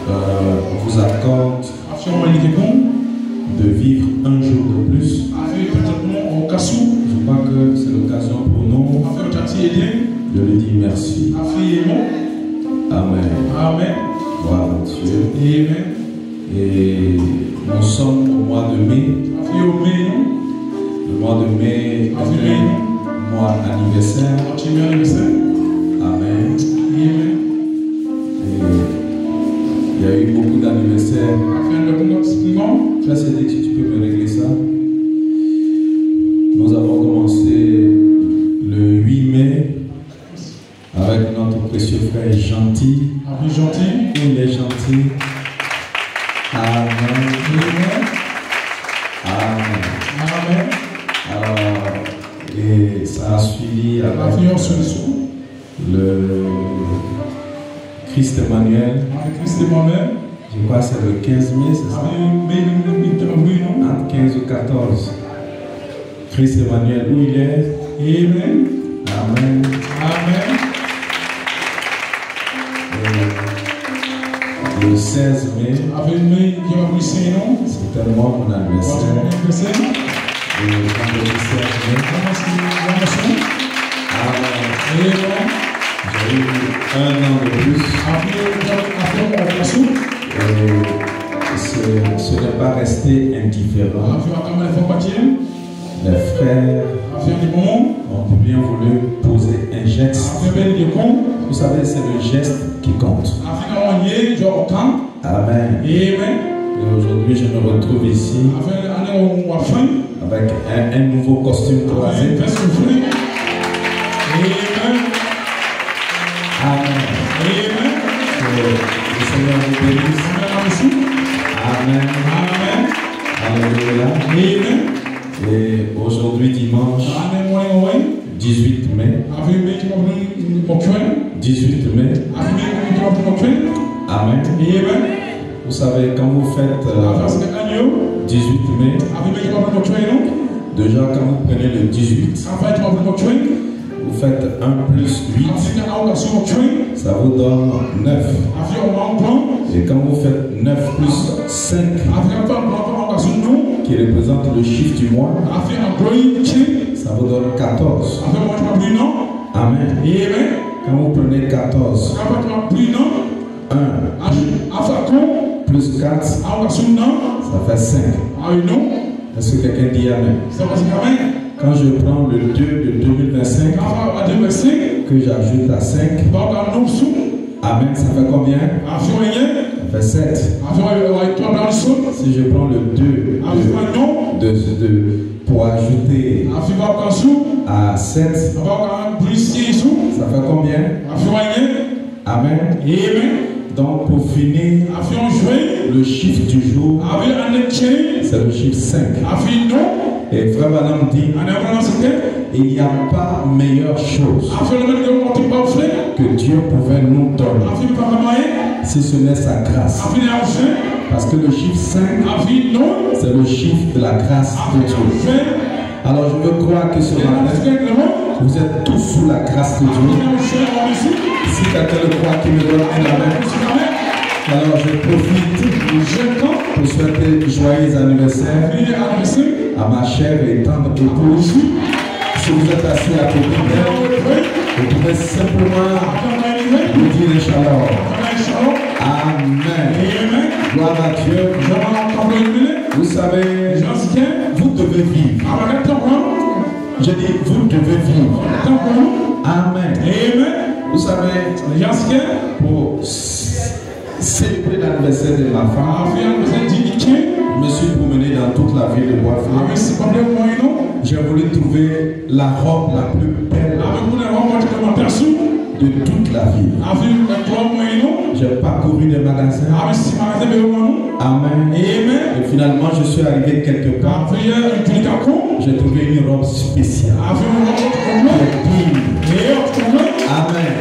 vous accorde de vivre un jour de plus. Je crois que c'est l'occasion pour nous de lui dire merci. Amen. Amen. Gloire à Dieu. Amen. Et nous sommes au mois de mai. Le mois de mai est un mois anniversaire. Amen. Et il y a eu beaucoup d'anniversaires. Frère Cédric, si tu peux me régler ça. Nous avons commencé le 8 mai avec notre précieux frère Gentil. Il est gentil. Amen. Amen. Amen. Alors, et ça a suivi avec le Christ Emmanuel. Je crois que c'est le 15 mai, c'est ça? Entre 15 ou 14. Christ Emmanuel, où il est? Amen. Amen. Amen. Et le 16 mai, c'était moi mon anniversaire. Et le vendredi 16 mai, j'ai eu un an de plus. Et ce n'est pas resté indifférent. Les frères ont bien voulu poser un geste. Vous savez, c'est le geste qui compte. Amen. Et aujourd'hui, je me retrouve ici avec un nouveau costume croisé. Amen. Que le Seigneur vous bénisse. Amen. Alléluia. Et aujourd'hui, dimanche 18 mai. 18 mai. Amen. Vous savez, quand vous faites 18 mai, déjà quand vous prenez le 18, vous faites 1 plus 8, ça vous donne 9. Et quand vous faites 9 plus 5, qui représente le chiffre du mois, ça vous donne 14. Amen. Quand vous prenez 14, 1 plus 4, ça fait 5. Est-ce que quelqu'un dit Amen? Quand je prends le 2 de 2025, que j'ajoute à 5, Amen, ça fait combien? Ça fait 7. Si je prends le 2 pour ajouter à 7, ça fait combien? Amen. Donc pour finir, le chiffre du jour, c'est le chiffre 5. Et Frère Branham dit, il n'y a pas meilleure chose que Dieu pouvait nous donner si ce n'est sa grâce. Parce que le chiffre 5, c'est le chiffre de la grâce de Dieu. Alors je veux croire que ce matin, vous êtes tous sous la grâce de Dieu. Si quelqu'un le croit, qu'il me donne un amen. Alors je profite pour souhaiter joyeux anniversaire à ma chère et tendre épouse. Si vous êtes assis à côté d'elle, vous pouvez simplement vous dire Inch'Allah. Amen. Gloire à Dieu. Vous savez, vous devez vivre. Je dis, vous devez vivre. Amen. Vous savez, pour célébrer l'anniversaire de ma femme, je me suis promené dans toute la ville de Bois-Franc. J'ai voulu trouver la robe la plus belle de toute la ville. J'ai parcouru des magasins. Amen. Et finalement, je suis arrivé quelque part. J'ai trouvé une robe spéciale. Amen.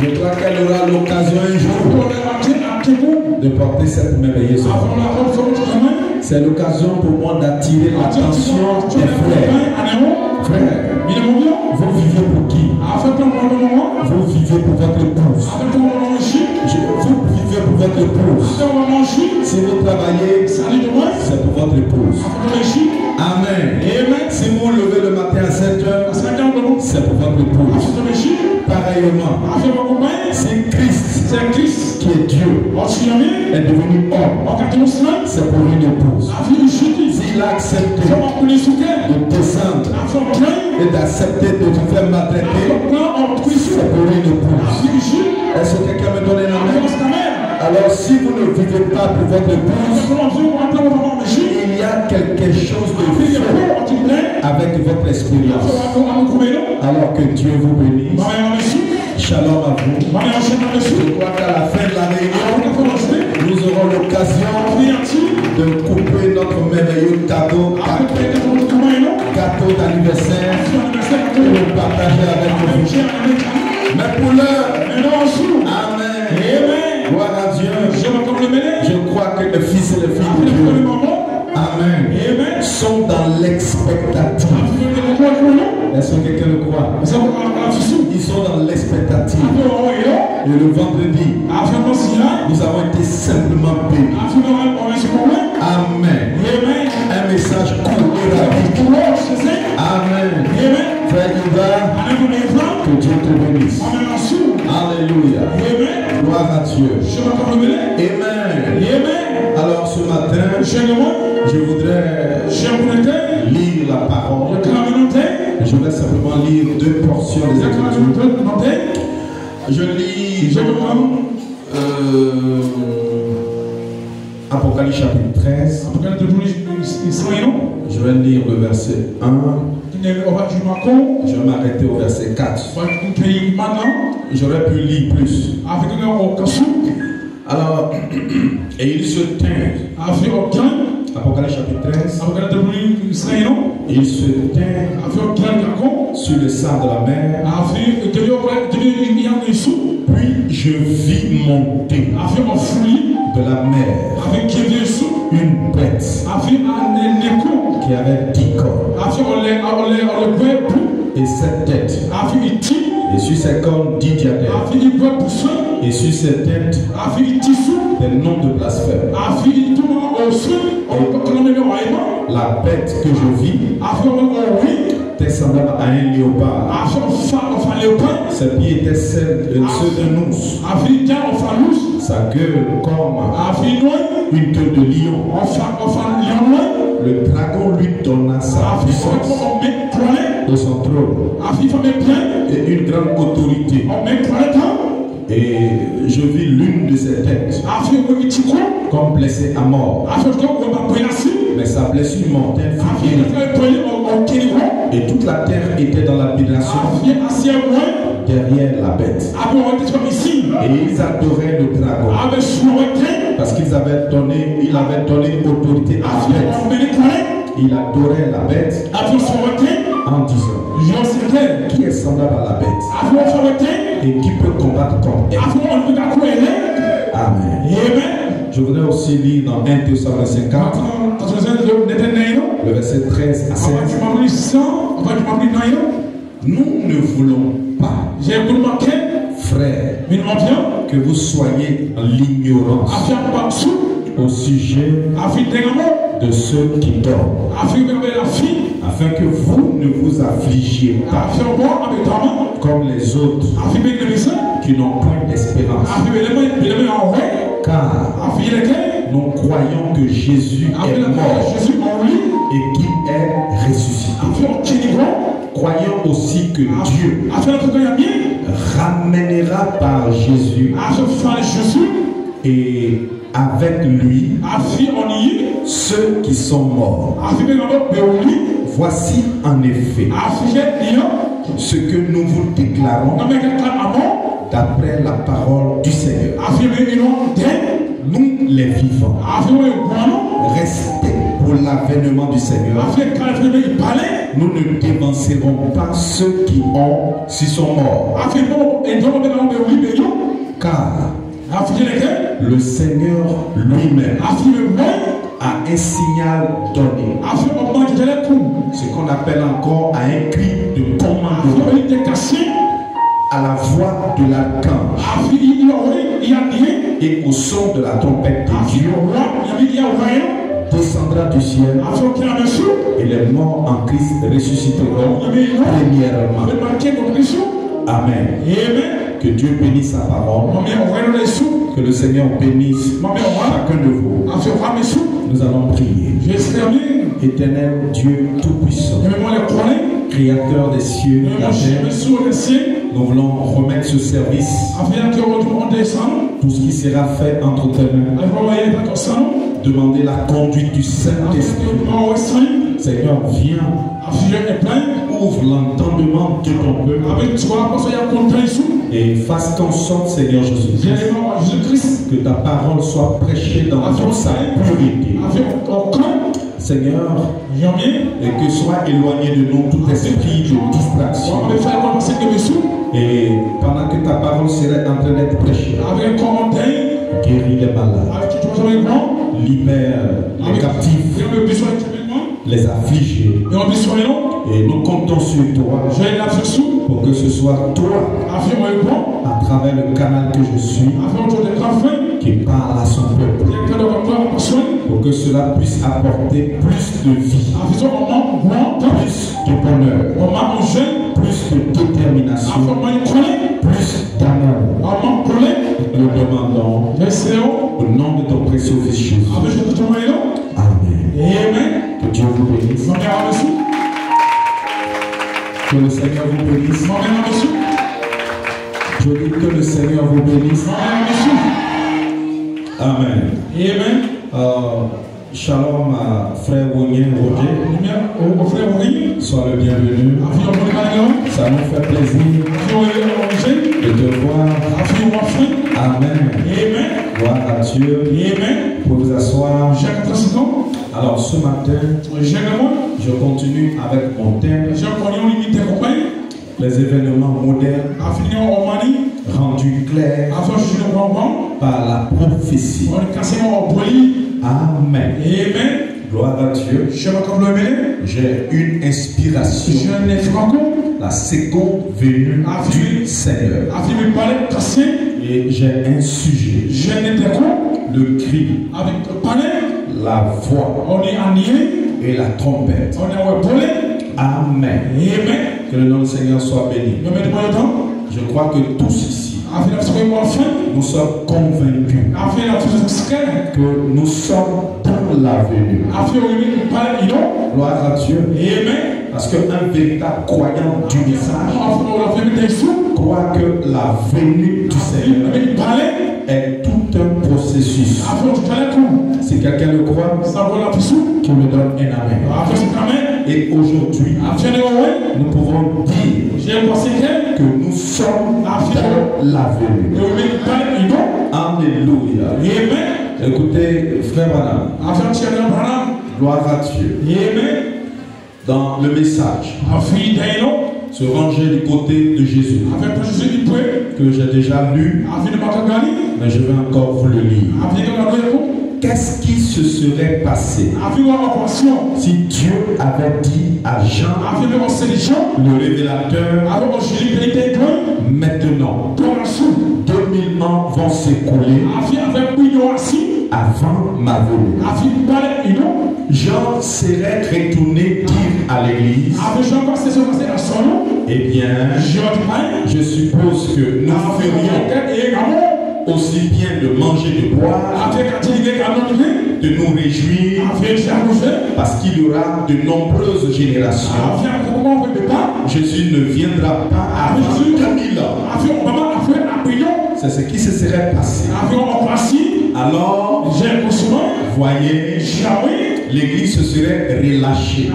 Je crois qu'elle aura l'occasion un jour de porter cette merveilleuse robe. C'est l'occasion pour moi d'attirer l'attention des frères. Frères, vous vivez pour qui? Vous vivez pour votre épouse. Vous vivez pour votre épouse. Si vous travaillez, c'est pour votre épouse. Amen. Si vous vous levez le matin à 7 heures, c'est pour votre épouse. Pareillement, si Christ, qui est Dieu, est devenu homme, c'est pour une épouse. S'il a accepté de descendre et d'accepter de vous faire maltraiter, c'est pour une épouse. Est-ce que quelqu'un me donne un amen? Alors si vous ne vivez pas pour votre épouse, il y a quelque chose de faux avec votre expérience. Alors que Dieu vous bénisse. Shalom à vous. Je crois qu'à la fin de la réunion, nous aurons l'occasion de couper notre merveilleux cadeau d'anniversaire et le partager avec vous. Mais pour l'heure, amen. Gloire à Dieu. Je crois que les fils et les filles de Dieu, amen, sont dans l'expectative. Est-ce que quelqu'un le croit? Ils sont dans l'expectative. Et le vendredi, nous avons été simplement bénis. Amen. Un message court et rapide. Amen. Frère Yuda, que Dieu te bénisse. Alléluia. Gloire à Dieu. Amen. Alors ce matin, je voudrais lire la parole. Je vais simplement lire deux portions des Écritures. Je lis Apocalypse chapitre 13. Je vais lire le verset 1. Je vais m'arrêter au verset 4. J'aurais pu lire plus. Alors, et il se tint. Apocalypse chapitre 13. Il se tint sur le sang de la mer. Puis je vis monter de la mer une bête qui avait 10 cornes et 7 têtes. Et sur ses cornes 10 diadèmes. Et sur ses têtes des noms de blasphème. La bête que je vis était semblable à un léopard. Ses pieds étaient ceux d'un ours. Sa gueule comme une queue de lion. Le dragon lui donna sa puissance de son trône et une grande autorité. Et je vis l'une de ses têtes comme blessée à mort. Mais sa blessure mortelle fut guérie. Et toute la terre était dans l'admiration derrière la bête. Et ils adoraient le dragon parce qu'il avait donné autorité à la bête. Il adorait la bête en disant: qui est semblable à la bête et qui peut combattre contre elle? Amen. Je voudrais aussi lire dans 1 Thessaloniciens 4, le verset 13 à 16. Nous ne voulons pas, frères, que vous soyez en l'ignorance au sujet de ceux qui dorment, afin que vous ne vous affligiez pas comme les autres qui n'ont point d'espérance. Car nous croyons que Jésus est mort et qu'il est ressuscité. Croyons aussi que Dieu ramènera par Jésus et avec lui ceux qui sont morts. Voici en effet ce que nous vous déclarons d'après la parole du Seigneur. Nous les vivants, restez pour l'avènement du Seigneur. Nous ne dévancerons pas ceux qui sont morts. Car le Seigneur lui-même a un signal donné, ce qu'on appelle encore un cri de commandement, à la voix de l'archange et au son de la trompette de Dieu, descendra du ciel et les morts en Christ ressusciteront premièrement. Amen. Que Dieu bénisse sa parole. Que le Seigneur bénisse chacun de vous. Nous allons prier. Éternel Dieu Tout-Puissant, Créateur des cieux et de la terre, nous voulons remettre ce service, tout ce qui sera fait entre tes mains. Demander la conduite du Saint-Esprit. Seigneur, viens, ouvre l'entendement de ton peuple et fasse qu'en sorte, Seigneur Jésus-Christ, que ta parole soit prêchée dans toute sa purité. Seigneur, et que soit éloigné de nous tout esprit de distraction. Et pendant que ta parole serait en train d'être prêchée, guéris les malades, libère les captifs, les affligés. Et nous comptons sur toi pour que ce soit toi, à travers le canal que je suis, qui parle à son peuple, pour que cela puisse apporter plus de vie, plus de bonheur, plus de détermination, plus d'amour. Nous le demandons au nom de ton précieux Fils Jésus. Amen. Que Dieu vous bénisse. Que le Seigneur vous bénisse. Je dis que le Seigneur vous bénisse. Amen. Shalom à frère Roger. Sois le bienvenu. Ça nous fait plaisir de te voir. Amen. Gloire à Dieu. Pour vous asseoir. Alors ce matin, je continue avec mon thème. Les événements modernes rendus clairs par la prophétie. Amen. Gloire à Dieu. J'ai une inspiration. La seconde venue du Seigneur. Et j'ai un sujet. Le cri, la voix et la trompette. Amen. Que le nom du Seigneur soit béni. Je crois que tous ici, nous sommes convaincus que nous sommes dans la venue. Gloire à Dieu. Parce qu'un véritable croyant du message croit que la venue du Seigneur est tout un processus. Si quelqu'un le croit, qu'il me donne un amen. Et aujourd'hui, nous pouvons dire que nous sommes dans la venue. Alléluia. Écoutez, frère Branham, gloire à Dieu. Dans le message, se ranger du côté de Jésus, que j'ai déjà lu, mais je vais encore vous le lire. Qu'est-ce qui se serait passé si Dieu avait dit à Jean, le révélateur, maintenant 2000 ans vont s'écouler avant ma venue? Jean serait retourné dire à l'église, eh bien, je suppose que nous ferions aussi bien de manger, de boire, de nous réjouir, parce qu'il y aura de nombreuses générations. Jésus ne viendra pas avant 2000 ans. C'est ce qui se serait passé. Alors, voyez, l'église se serait relâchée.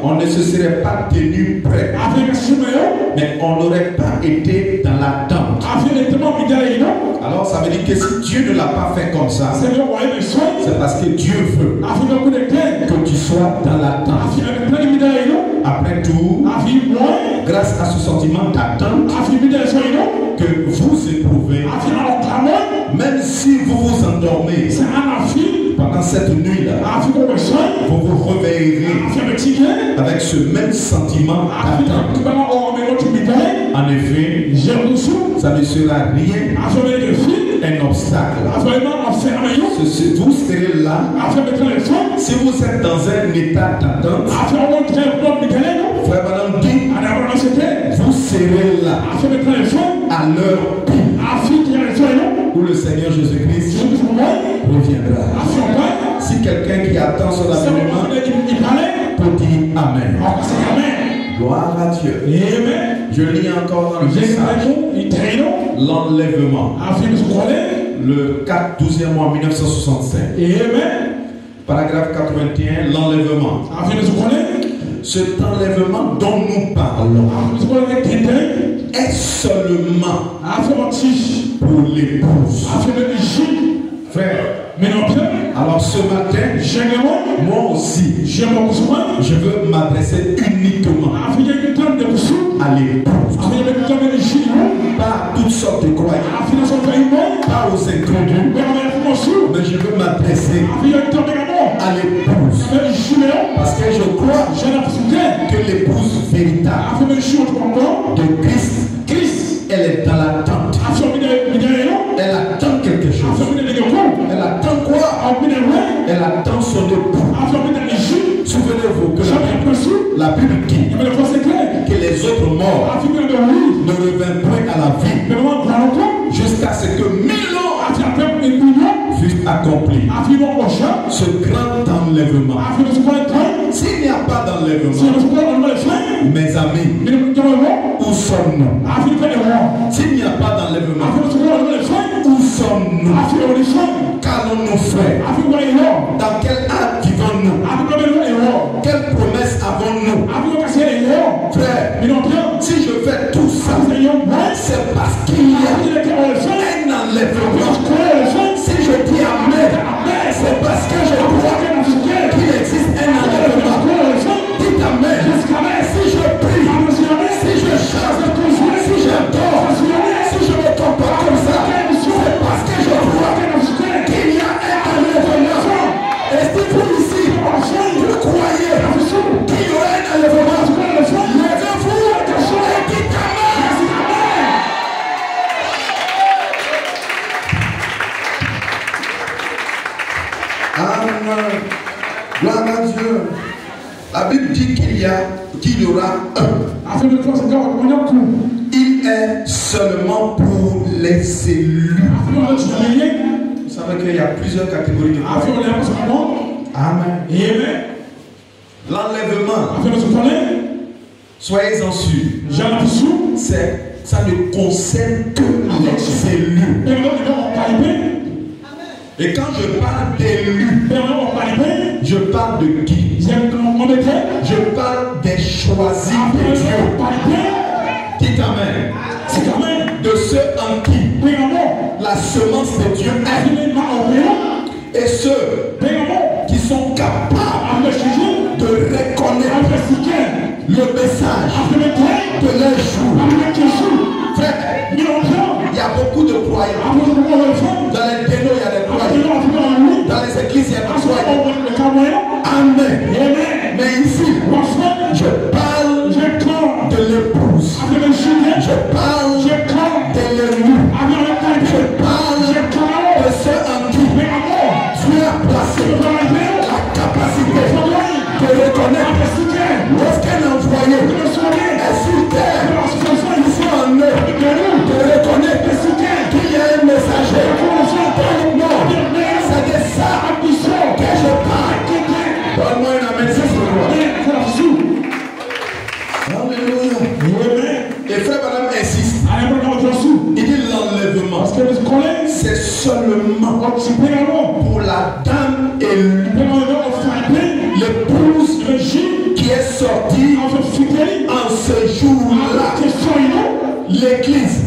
On ne se serait pas tenu prêt. Mais on n'aurait pas été dans l'attente. Alors ça veut dire que si Dieu ne l'a pas fait comme ça, c'est parce que Dieu veut que tu sois dans l'attente. Après tout, grâce à ce sentiment d'attente que vous éprouvez, même si vous vous endormez pendant cette nuit-là, vous vous réveillerez avec ce même sentiment d'attente. En effet, ça ne sera rien un obstacle. Vous serez là. Si vous êtes dans un état d'attente, Frère Branham dit, vous serez là à l'heure où le Seigneur Jésus-Christ reviendra. Si quelqu'un qui attend son avènement peut dire Amen. Gloire à Dieu. Je lis encore dans le message l'enlèvement. Le 4-12e mois 1965. Paragraphe 81, l'enlèvement. Cet enlèvement dont nous parlons est seulement pour l'épouse. Frère, alors ce matin, moi aussi, je veux m'adresser uniquement à l'épouse. Pas à toutes sortes de croyants, pas aux inconnus, mais je veux m'adresser à l'épouse. Parce que je crois que l'épouse véritable de Christ, elle est dans l'attente. Elle attend quelque chose. Elle attend quoi? Elle attend son époux. Souvenez-vous que la Bible dit que les autres morts ne reviennent point à la vie jusqu'à ce que 1000 ans fût accompli. Ce grand enlèvement. S'il n'y a pas d'enlèvement, mes amis, où sommes-nous? S'il n'y a pas d'enlèvement, où sommes-nous? Qu'allons-nous faire? Dans quel acte vivons-nous? Quelle promesse avons-nous? Frère, si je fais tout ça, c'est parce qu'il y a un enlèvement. Si je dis Amen, c'est parce que je crois qu'il existe un enlèvement. Dites Amen. Si je prie, si je chante, si j'adore, si je me comporte comme ça, c'est parce que je crois qu'il y a un enlèvement. Est-ce ici, vous croyez qu'il y aura un enlèvement? Levez-vous et dites Amen. Amen. Gloire à Dieu. La Bible dit qu'il y aura un. Il est seulement pour les élus. Vous savez qu'il y a plusieurs catégories de croyants. Amen. L'enlèvement, soyez-en sûrs, ça ne concerne que les élus. Et quand je parle d'élus, je parle de qui? Je parle des choisis de Dieu. Dites Amen. De ceux en qui la semence de Dieu est. Et ceux qui sont capables de reconnaître le message de leur jour. Frère, il y a beaucoup de croyants. Dans les dénots, il y a des croyants. Dans les églises, il y a des croyants. Amen. Mais ici, je parle de l'épouse. Je parle de l'élu. Je parle de ceux en qui Dieu a placé la capacité de reconnaître lorsqu'un envoyé est sur terre. Ils sont en eux de reconnaître qu'il y a un messager dans le monde. C'est de ça que je parle. Donne-moi une amen, alléluia. Et frère Branham insiste. Il dit l'enlèvement, c'est seulement pour la dame élue, l'épouse qui est sortie en ce jour-là. L'église,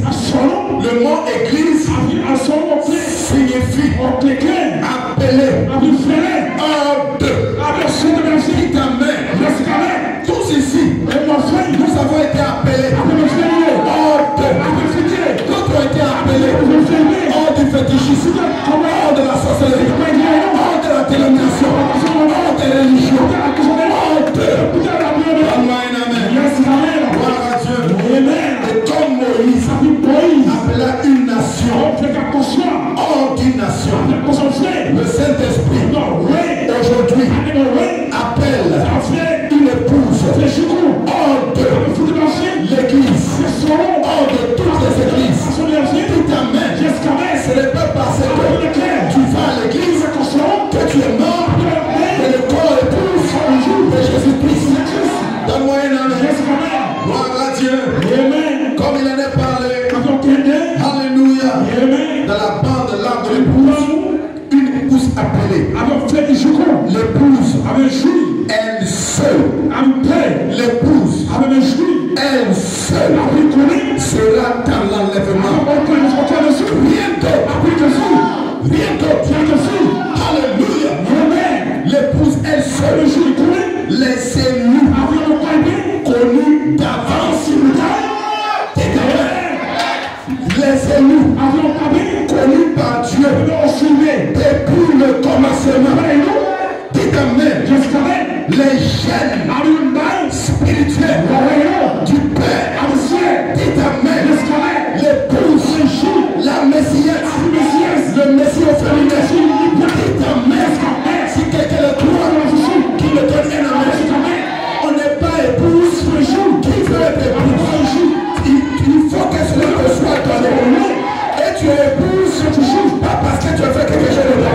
le mot église signifie appeler, ordre. Dites Amen. Tous ici, nous avons été appelés ordre. D'autres ont été appelés ordre du fétichisme, ordre de la sorcellerie, ordre de la dénomination, ordre des religions, ordre. Amen. Gloire à Dieu. Le Saint-Esprit aujourd'hui appelle une épouse hors de l'église, hors de toutes les églises. Dites amen. Ce n'est pas parce que tu vas à l'église que tu es mort, mais le corps épouse de Jésus-Christ. Donne-moi un amen. Gloire à Dieu. Comme il en est parlé. Alléluia. Dans la bande de l'arbre de l'épouse, une épouse appelée. L'épouse, elle seule. L'épouse, elle seule sera dans l'enlèvement. Rien d'autre. Alléluia. L'épouse, elle seule. Les élus connus d'avance. Les élus connus par Dieu depuis le commencement. Dites amen. Les gènes spirituels du Père. Dites amen. L'épouse, la Messiette, le Messie au féminin. Dites amen. Si quelqu'un le croit, qui me donne un amen. On n'est pas épouse qui veut être épouse. Il faut que cela te soit donné. Et tu es épouse pas parce que tu as fait quelque chose de bon,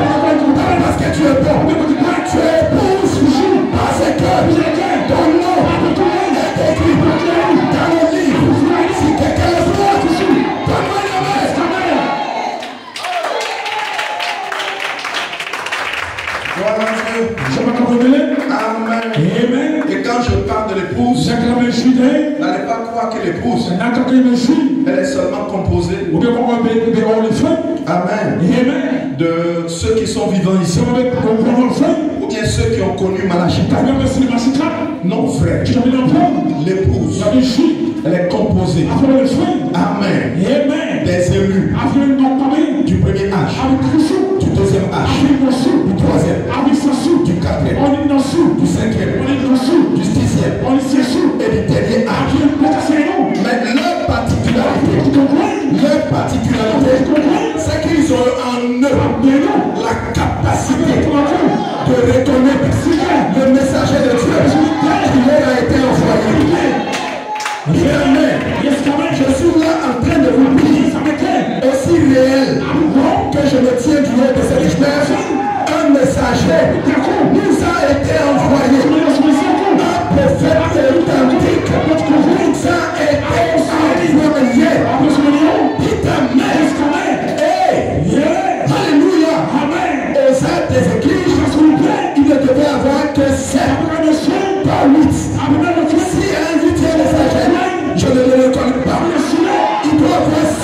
pas parce que tu es bon. Tu es épouse parce que ton nom est écrit dans le livre. Si quelqu'un le voit, donne-moi une amen. Gloire à Dieu. Amen. Et quand je parle de l'épouse, n'allez pas croire que l'épouse, elle est seulement composée, amen, de ceux qui sont vivants ici, ou bien ceux qui ont connu Malachita. Non, frère. L'épouse, elle est composée, amen, des élus du premier âge, du deuxième âge, du troisième, du quatrième, du cinquième, du sixième et du dernier âge. Mais leur particularité, c'est qu'ils ont en eux la capacité de reconnaître le messager de Dieu qui leur a été envoyé. Amen. Je suis là en train de vous dire, aussi réel que je me tiens du haut de cette terre, un messager nous a été envoyé. Un prophète authentique nous a été envoyé. Dites amen. Alléluia. Aux actes des églises, il ne devait avoir que 7, pas 8. Si un 8e messager, je ne le reconnais pas. Il doit avoir 7.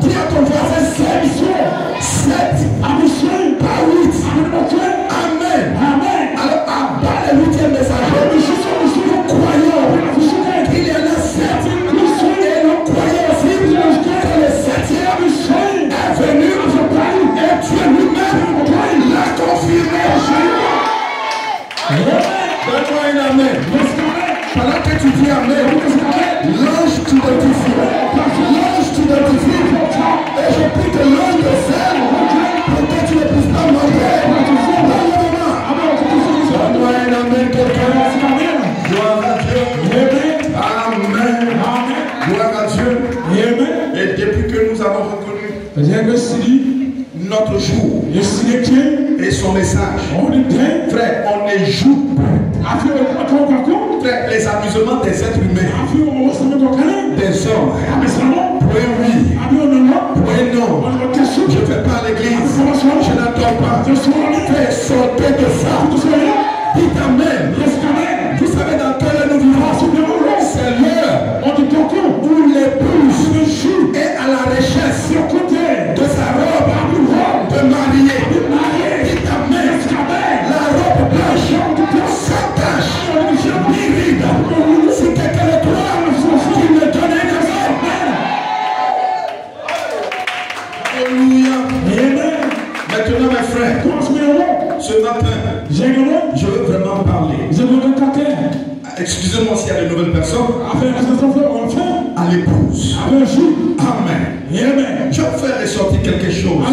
Dis à ton voisin 7. Pas 8. Amen. Alors, abat le 8e messager. Nous croyons qu'il y en a 7. Et nous croyons aussi que le 7e est venu. Et Dieu lui-même l'a confirmé. Donne-moi un amen. Pendant que tu dis amen, l'ange t'identifie. Et je prie que l'ange te serve pour que tu ne puisses pas mentir. Donne-moi un amen, quelqu'un. Gloire à Dieu. Amen. Gloire à Dieu. Et depuis que nous avons reconnu notre jour et son message, frère, on ne joue pas. Frère, les amusements des êtres humains, des hommes, point oui, point non, je ne vais pas à l'église, je n'attends pas. Frère, sortez de ça. Dites amen. Vous savez dans quelle nous vivons? C'est l'heure où l'épouse est à la recherche de sa robe de mariée. Dites amen. La robe blanche, sans tache, ni ride. Si quelqu'un le croit, qu'il me donne un amen. Alléluia. Maintenant, mes frères, ce matin, je veux vraiment parler. Excusez-moi s'il y a de nouvelles personnes. À à l'épouse. Amen. Amen. Je vais faire ressortir quelque chose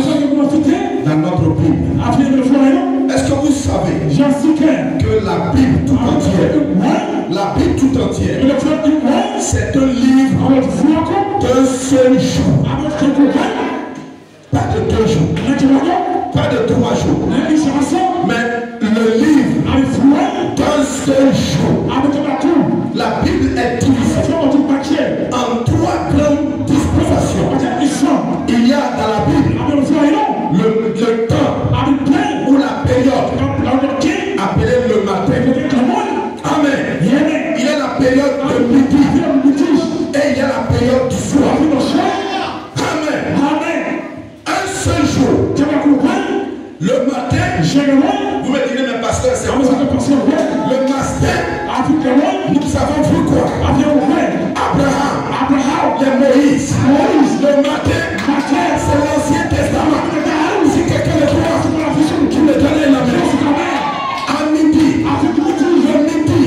dans notre Bible. Est-ce que vous savez que la Bible tout entière, c'est un livre d'un seul jour. Pas de 2 jours, pas de 3 jours, mais le livre d'un seul jour. La Bible est divisée en 3 grandes dispensations. Il y a dans la Bible le temps ou la période appelée le matin. Amen. Il y a la période de midi et il y a la période du soir. Amen. Un seul jour. Le matin, vous me direz, mais pasteur, c'est quoi? Le matin, nous avons vu quoi? Abraham, les Moïse. Le matin, c'est l'Ancien Testament. Si quelqu'un le croit, qui me donne la main. À midi, le midi.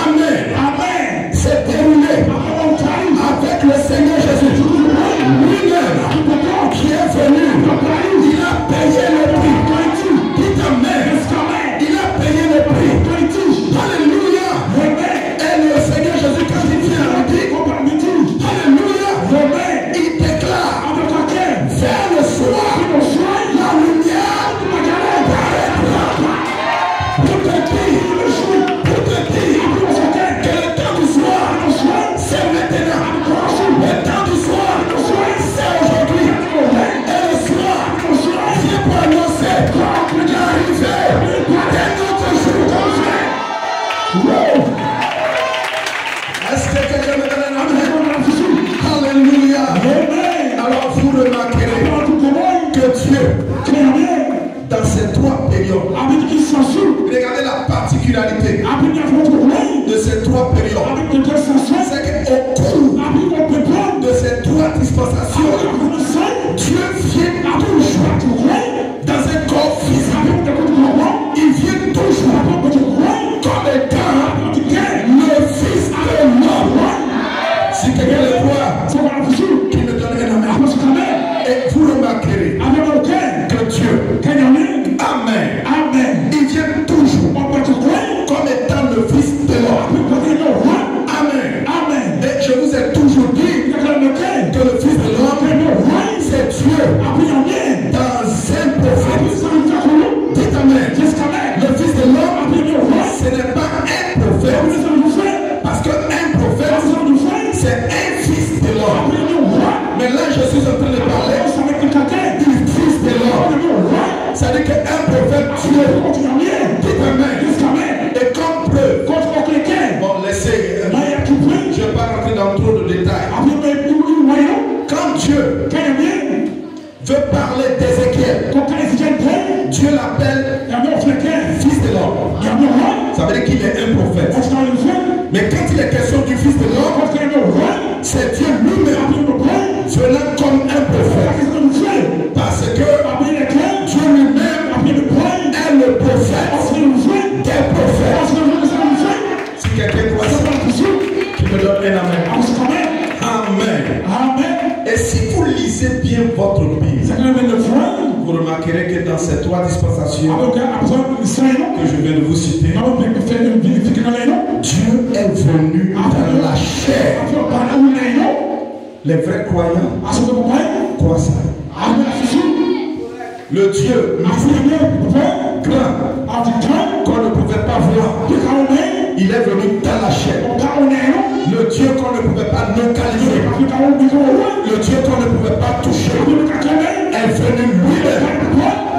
Amen. C'est déroulé avec le Seigneur Jésus. Lui-même, qui est venu, il a payé le prix. Dites amen. Il a payé le prix. Alléluia. Et le Seigneur Jésus, quand il vient à midi, alléluia, il déclare vers le soir, la lumière paraîtra. Pour te dire que le temps du soir, c'est maintenant. Le temps du soir, c'est aujourd'hui. Et le soir, vient pour annoncer l'arrivée d'un autre jour. Est-ce que quelqu'un me donne un amen? Alléluia. Alors vous remarquerez que Dieu, dans ces 3 périodes, regardez la particularité de ces 3 périodes. C'est qu'au cours de ces 3 dispensations, Dieu vient toujours dans un corps physique. Il vient toujours comme étant le Fils de l'homme. Si quelqu'un le voit, qu'il me donne un amen. Et vous remarquerez que Dieu, amen, il vient toujours comme étant le Fils de l'homme. Amen. Et je vous ai toujours dit que le Fils de l'homme, c'est Dieu dans un prophète. Dites amen. Le Fils de l'homme, ce n'est pas un prophète, parce qu'un prophète, c'est un Fils de l'homme. Mais là, je suis en train de parler du Fils de l'homme. C'est-à-dire qu'un prophète, Dieu. Dites amen. Et comme preuve, bon, laissez, je ne vais pas rentrer dans trop de détails. Quand Dieu veut parler d'Ézéchiel, Dieu l'appelle Fils de l'homme. Ça veut dire qu'il est un prophète. Mais quand il est question du Fils de l'homme, c'est Dieu lui-même venant comme un prophète. Parce que Dieu lui-même est le prophète des prophètes. Si quelqu'un croit ça, qui me donne un amen. Amen. Et si vous lisez bien votre Bible, vous remarquerez que dans ces 3 dispensations que je viens de vous citer, Dieu est venu dans la chair. Les vrais croyants croient ça. Le Dieu grand qu'on ne pouvait pas voir, il est venu dans la chair. Le Dieu qu'on ne pouvait pas localiser, le Dieu qu'on ne pouvait pas toucher, est venu lui-même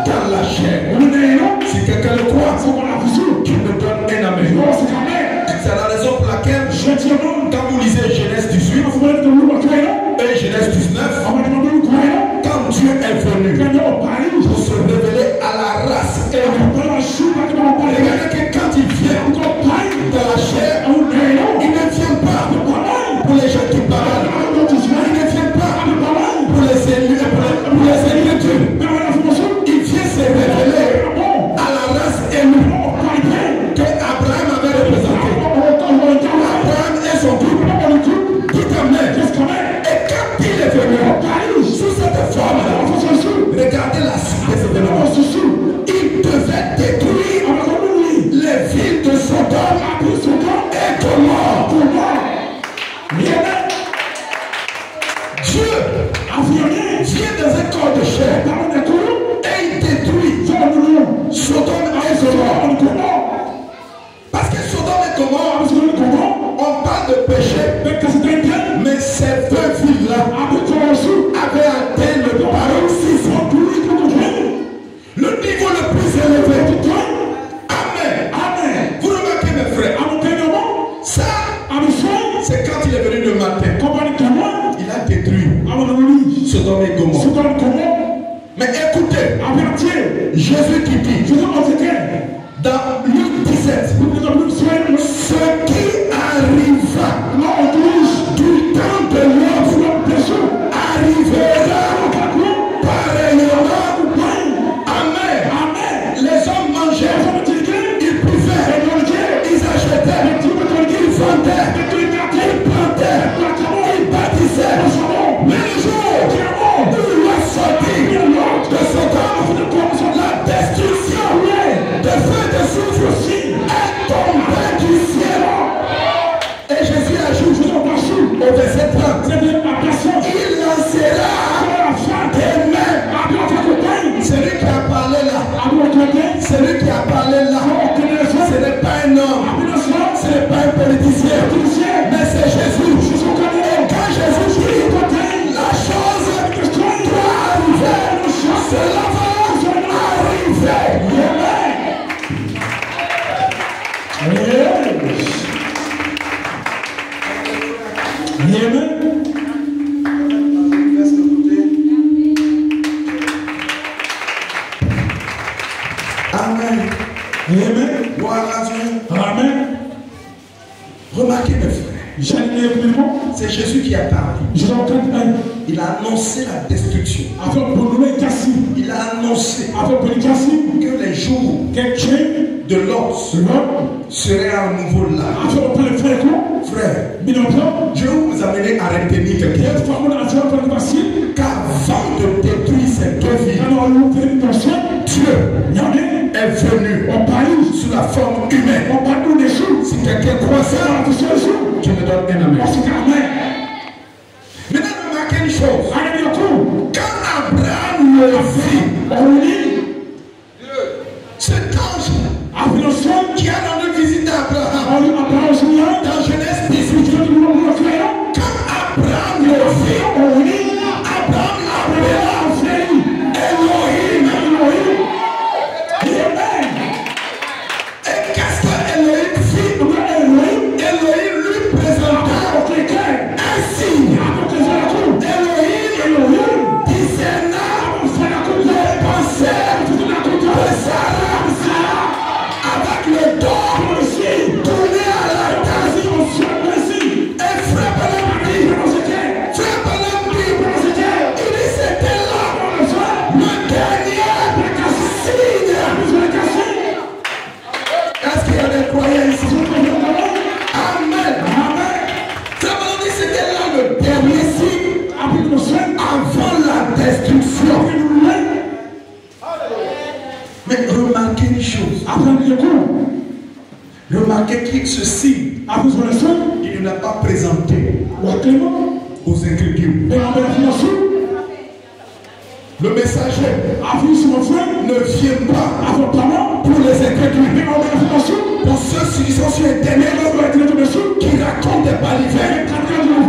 dans la chair. Si quelqu'un le croit, qu'il me donne un amen. C'est la raison pour laquelle, quand vous lisez Genèse 18 et Genèse 19, quand Dieu est venu pour se révéler à la race, regardez que quand il vient dans la chair, il ne vient pas pour les gens qui parlent, il ne vient pas pour les élus, pour les élus de Dieu. des événements, il devait détruire les villes de Sodome et Gomorrhe. Dieu vient dans un corps de chair et il détruit Sodome et Gomorrhe. Parce que Sodome et Gomorrhe, on parle de péché, mais ces deux villes-là avaient atteint le paroxysme, le niveau le plus élevé. Amen. Amen. Vous remarquez mes frères, ça, c'est quand il est venu le matin. Il a détruit Sodome et Gomorrhe. Mais écoutez, Jésus qui dit dans Luc 17, ce qui arriva du temps de l'homme arrivera pareillement. Amen. Les hommes mangeaient, ils buvaient, ils achetaient, ils vendaient, ils plantaient, ils bâtissaient. Mais le jour où il a sorti de Sodome, la destruction de feu de soufre est tombée du ciel. Et Jésus ajoute au verset 30, il lancera des mains. Celui qui a parlé là, celui qui a parlé là, ce n'est pas un homme, ce n'est pas un politicien, mais c'est Jésus. Et quand Jésus dit, la chose doit arriver, cela va arriver. Amen. Amen. Voilà Dieu. Amen. Remarquez mes frères, c'est Jésus qui a parlé. Il a annoncé la destruction. Il a annoncé que les jours de l'homme seraient à nouveau là. Frère, je vais vous amener à retenir quelque chose. Qu'avant de détruire ces deux villes, Dieu est venu sous la forme humaine. Si quelqu'un croit ça, tu me donnes un amen. Maintenant, remarquez une chose. Quand Abraham le vit, cet ange qui a rendu visite à Abraham dans Genèse 18, quand Abraham le vit, Abraham l'appela Elohim. Et qu'est-ce que Elohim fit? Elohim lui présenta un signe. Elohim discerna les pensées de Sarah avec le dos tourné à la tasse. Et frère Balaam dit, il dit c'était là le dernier signe. Est-ce qu'il y a des croyants ici? Amen. Frère Balaam dit c'était là le dernier signe avant la destruction. Mais remarquez une chose. Remarquez que ce signe, il ne l'a pas présenté aux incrédules. Le messager ne vient pas pour les incrédules. Pour ceux qui sont sur Internet, qui racontent des balivernes,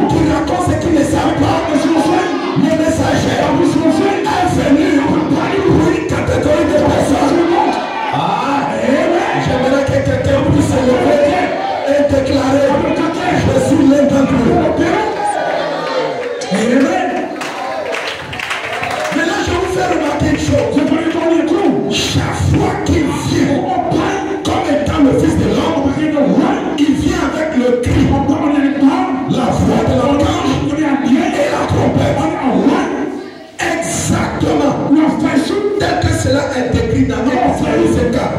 qui racontent ce qu'ils ne savent pas. Le messager est venu pour une catégorie de personnes. J'aimerais que quelqu'un puisse se lever et déclarer, je suis l'un d'entre eux. Maintenant, je vous fais remarquer une chose. Chaque fois qu'il vient comme étant le Fils de l'homme, il vient avec le cri, la voix de l'ange et la trompette. Exactement. Tel que cela est décrit dans ce cas.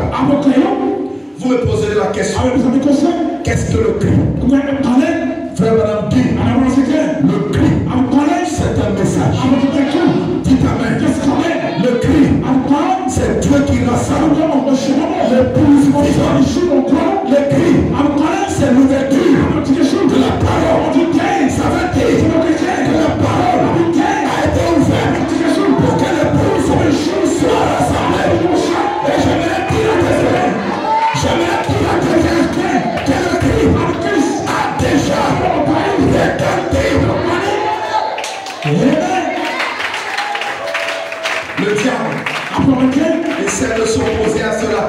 Vous me poserez la question. Qu'est-ce que le cri? Frère Madame dit, le cri, c'est un message. Dites amen. Le cri, essaie de s'opposer à cela.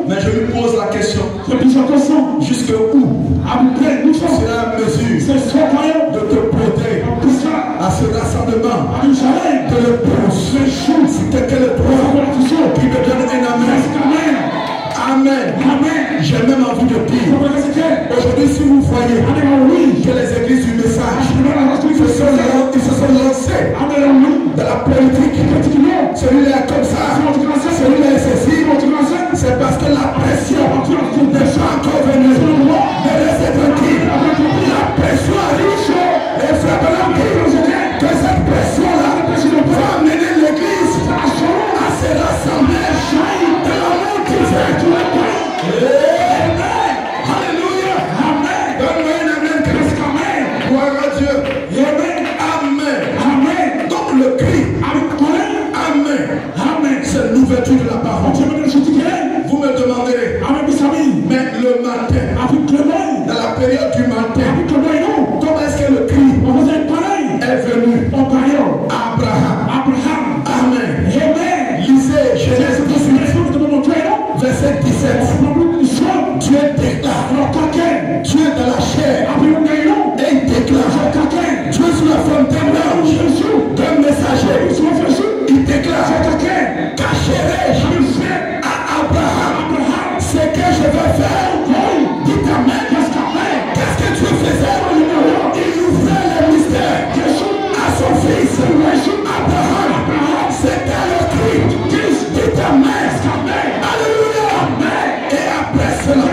Mais je lui pose la question. Jusque où cela mesure de te porter à ce rassemblement, de le pousse. Si quelqu'un le droit, qui me donne un amen. Amen. J'ai même envie de dire, aujourd'hui si vous voyez que les églises du message se sont lancées dans la politique, celui-là est comme ça, celui-là est ceci, c'est parce que la pression n'est pas encore venue. Mais restez tranquille, la pression arrive et frappez que cette pression-là va amener l'église à se rassembler dans l'amour divin. Alléluia. Donne-moi un amen. Gloire à Dieu. Amen. Donc le cri. Amen. C'est l'ouverture de la parole. Vous me demanderez. Mais le matin, dans la période du matin, comment est-ce que le cri est venu? Abraham. Amen. Lisez Genèse 18, verset 17. Dieu déclare. Dieu dans la chair. Et il déclare. Dieu sous la forme d'un messager. Il déclare. Cacherai-je à Abraham ce que je vais faire? Dites amen. Qu'est-ce que Dieu faisait? Il ouvrait le mystère à son fils Abraham. C'était le cri. Dites amen. Alléluia. Et après cela,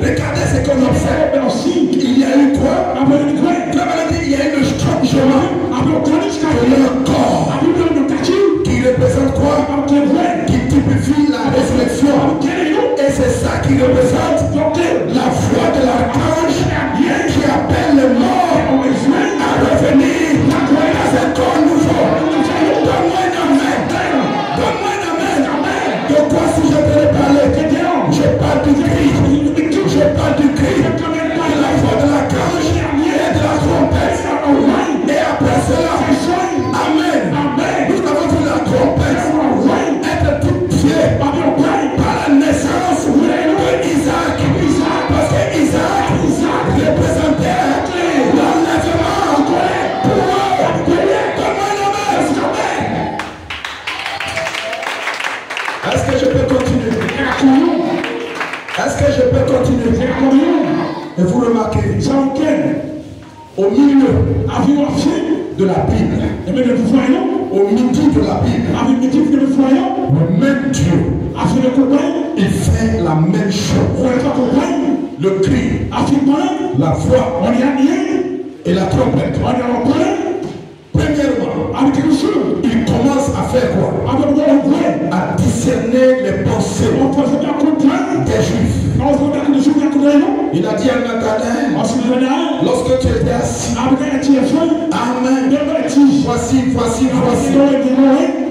regardez ce qu'on observe. Il y a eu quoi? Il y a eu le changement de leur corps. Qui représente quoi? Qui typifie la résurrection. Et c'est ça qui représente la voix de l'archange qui appelle les morts à revenir dans un corps nouveau. Donne-moi un amen. De quoi si je te parler? Je parle du cri. Je parle du cri. De la voix de l'archange et de la trompette. Et après cela, amen. Nous avons vu la trompette être toute pied par la naissance de Isaac. Parce que Isaac représentait l'enlèvement pour eux. Donne-moi un amen. Est-ce que je peux continuer? Est-ce que je peux continuer? Et vous remarquez, au milieu de la Bible, au midi de la Bible, le même Dieu, il fait la même chose. Le cri, la voix et la trompette. Premièrement, il commence à faire quoi? À discerner les pensées des Juifs. Il a dit à Nathanaël, lorsque tu étais assis, amen, voici,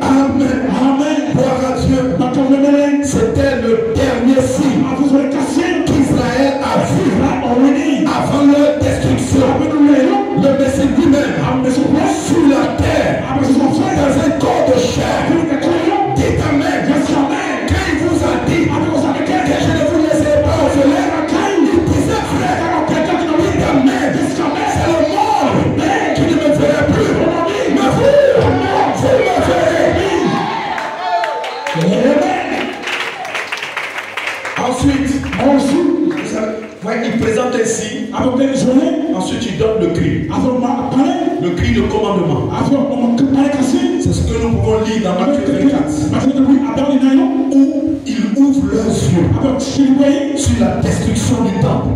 amen, gloire à Dieu. C'était le dernier signe qu'Israël a vu avant leur destruction. Le Messie lui-même sur la terre, dans un corps de chair. Dites amen. Quand il vous a dit que je ne vous laisserai pas orphelin, il disait frère, dites amen. C'est le mort qui ne me verra plus. Mais vous me verrez. Ensuite, il présente ainsi. Ensuite, il donne le cri. Le cri de commandement. C'est ce que nous pouvons lire dans Matthieu 24. Où ils ouvrent leurs yeux sur la destruction du temple.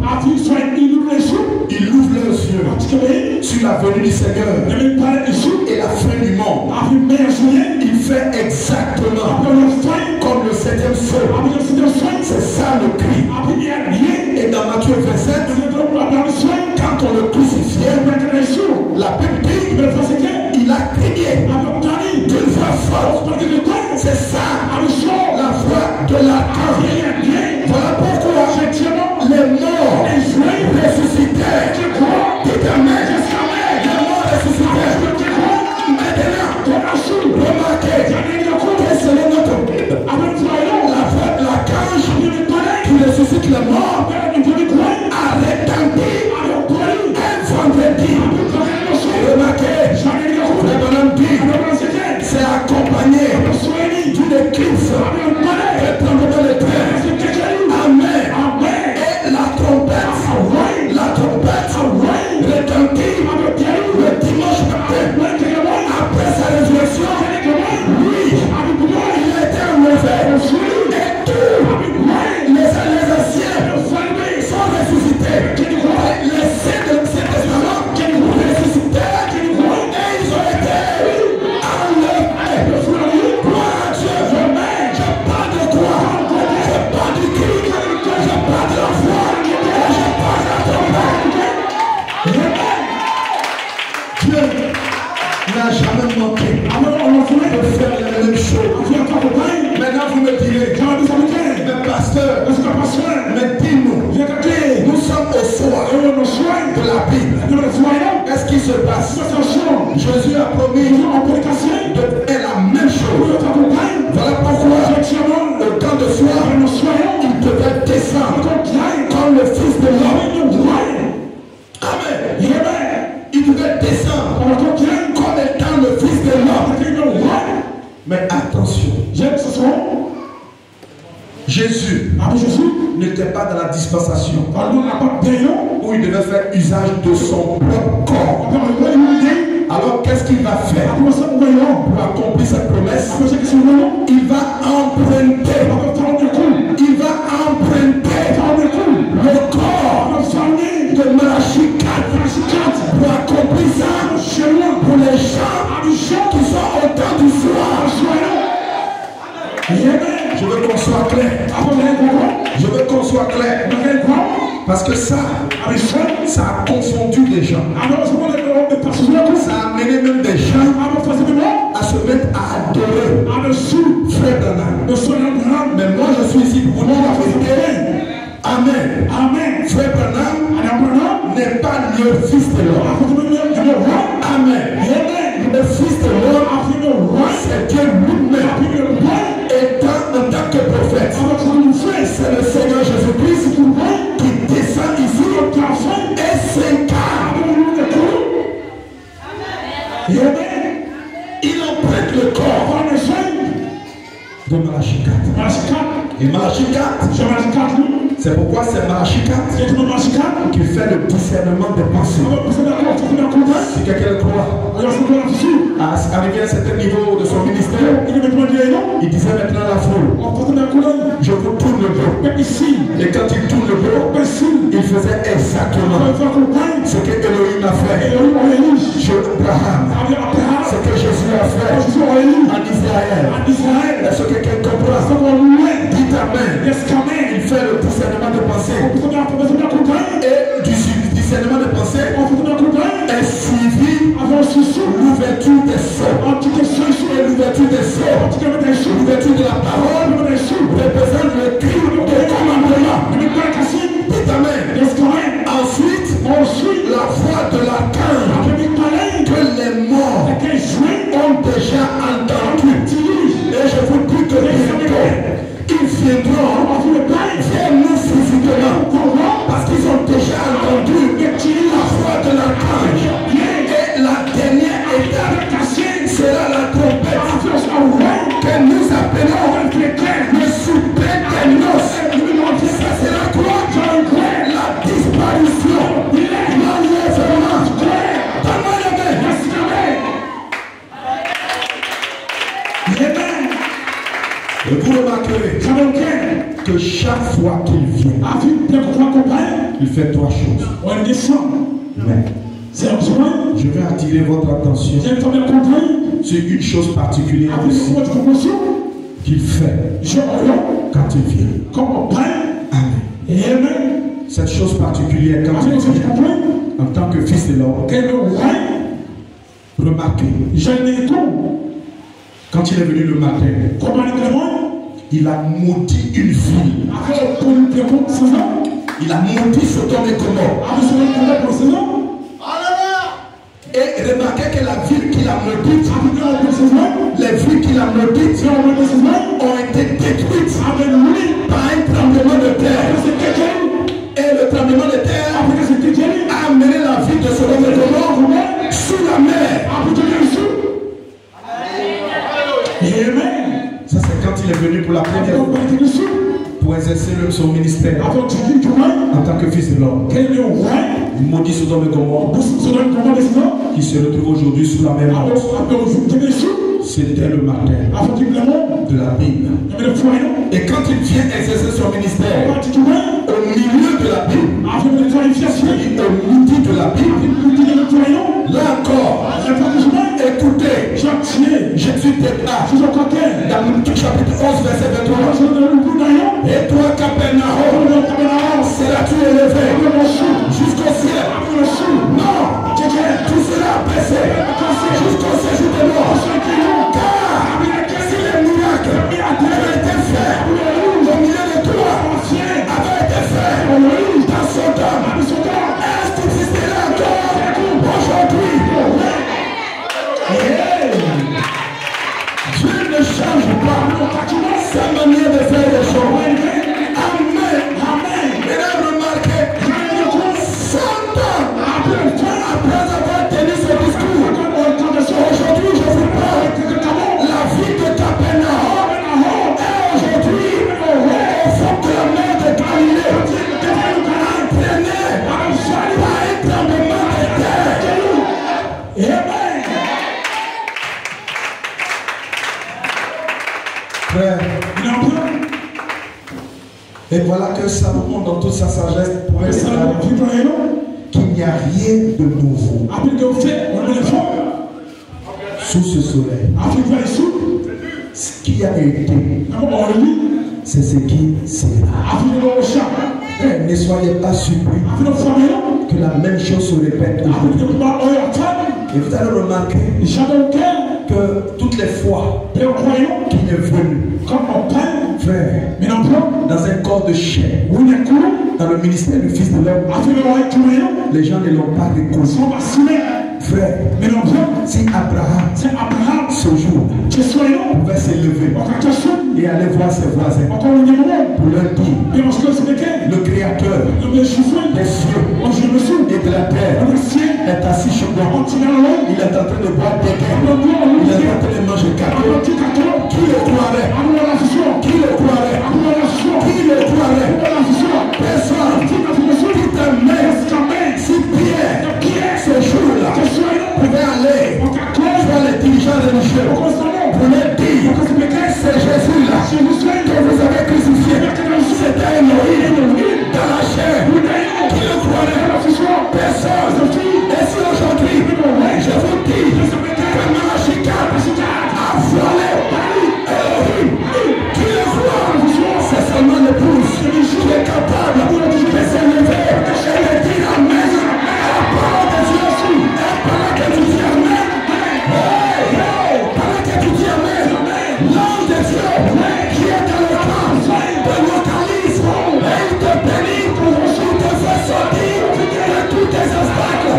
Ils ouvrent leurs yeux sur la venue du Seigneur et la fin du monde. Il fait exactement comme le 7e feu. C'est ça le cri. Et dans Matthieu 27, quand on le crucifiait, la Bible dit il a crié d'une voix forte. C'est ça la voix de l'archange. Voilà pourquoi les morts ressuscitaient. Dites amen. Les morts ressuscitaient. Maintenant, remarquez se passe? Jésus a promis de faire la même chose. Voilà pourquoi au temps de soir, il devait descendre comme le Fils de l'homme. Amen. Il devait descendre comme étant le Fils de l'homme. Mais attention, Jésus n'était pas dans la dispensation où il devait faire usage de son propre corps. Alors qu'est-ce qu'il va faire pour accomplir cette promesse? Il va emprunter le corps de Malachie 4 pour accomplir ça pour les gens qui sont au temps du soir. Je veux qu'on soit clair. Je veux qu'on soit clair. Parce que ça a confondu des gens. Ça a amené même des gens à se mettre à adorer Frère Branham. Mais moi je suis ici pour vous dire la vérité. Amen. Frère Branham n'est pas le Fils de l'homme. Amen. Le Fils de l'homme, c'est Dieu lui-même. Étant en tant que prophète, c'est le Seigneur Jésus-Christ qui descend ici et s'incarne. Il emprunte le corps de Malachie 4. Et Malachie 4, c'est pourquoi c'est Malachie 4 qui fait le discernement des pensées. Si quelqu'un croit, arrivé à un certain niveau de son ministère, il disait maintenant à la foule, je vous tourne le dos. Et quand il tourne le dos, il faisait exactement ce que Elohim a fait chez Abraham, ce que Jésus a fait en Israël. Est-ce que quelqu'un comprend? Dites Amen. Il fait le discernement de pensée. Et du discernement de pensée est suivi l'ouverture des sceaux. Et l'ouverture des sceaux, l'ouverture de la parole, représente le cri de commandement. Dites Amen. Ensuite, la voix de la crainte que les morts ont déjà entendu. Et je vous dis que ils viendront vers nous physiquement parce qu'ils ont déjà entendu la voix de la crainte. Et la dernière étape sera la trompette que nous appelons le super des noces. Ça sera quoi? La disparition, l'enlèvement. Donne-moi la main. Et vous remarquerez que chaque fois qu'il vient, il fait trois choses. Mais je vais attirer votre attention sur une chose particulière aussi qu'il fait quand il vient. Amen. Cette chose particulière quand il vient en tant que Fils de l'homme, remarquez, quand il est venu le matin, il a maudit une ville. Il a maudit Sodome et Gomorrhe. Et remarquez que la ville qu'il a maudite, les villes qu'il a maudites ont été détruites par un tremblement de terre. Et le tremblement de terre a amené la ville de Sodome et Gomorrhe sous la mer. Ça c'est quand il est venu pour la première fois pour exercer son ministère en tant que Fils de l'homme. Il maudit Sodome et Gomorrhe qui se retrouve aujourd'hui sous la même honte. C'était le matin de la Bible. Et quand il vient exercer son ministère au milieu de la Bible, au midi de la Bible, là encore, écoutez, Jésus déclare dans Luc chapitre 11 verset 23, et toi Capernaum, seras-tu élevé jusqu'au ciel? Non, tu seras abaissé jusqu'au séjour des morts. Car si les miracles avaient été faits au milieu de toi, avaient été faits dans Sodome, est-ce qu'il existerait encore aujourd'hui? Frère. Et voilà que Salomon, dans toute sa sagesse, pouvait déclarer qu'il n'y a rien de nouveau sous ce soleil. Ce qui a été, c'est ce qui sera. Ne soyez pas surpris que la même chose se répète aujourd'hui. Et vous allez remarquer que toutes les fois qu'il est venu, frère, dans un corps de chair, dans le ministère du Fils de l'homme, les gens ne l'ont pas reconnu. Frère, si Abraham, ce jour, pouvait s'élever et aller voir ses voisins pour leur dire, le Créateur des cieux et de la terre est assis chez moi. Il est en train de boire des gains. Il est en train de manger gâteau. Qui le croirait? Qui le croirait? Qui le croirait? Personne. Qui t'aimait? Si Pierre, ce jour-là, pouvait aller voir les dirigeants religieux pour leur dire, c'est Jésus-là que vous avez crucifié. C'était Élohim dans la chair. Qui le croirait? Personne. Et si aujourd'hui, je vous dis que Malachi 4 a volé Élohim, qui le croit? C'est seulement l'épouse qui est capable de s'élever et de dire Amen à la parole de Dieu. Et pendant que tu dis Amen, pendant que tu dis Amen, l'ange de Dieu qui est dans le camp te localise et il te bénit, il te fait sortir de tous tes obstacles.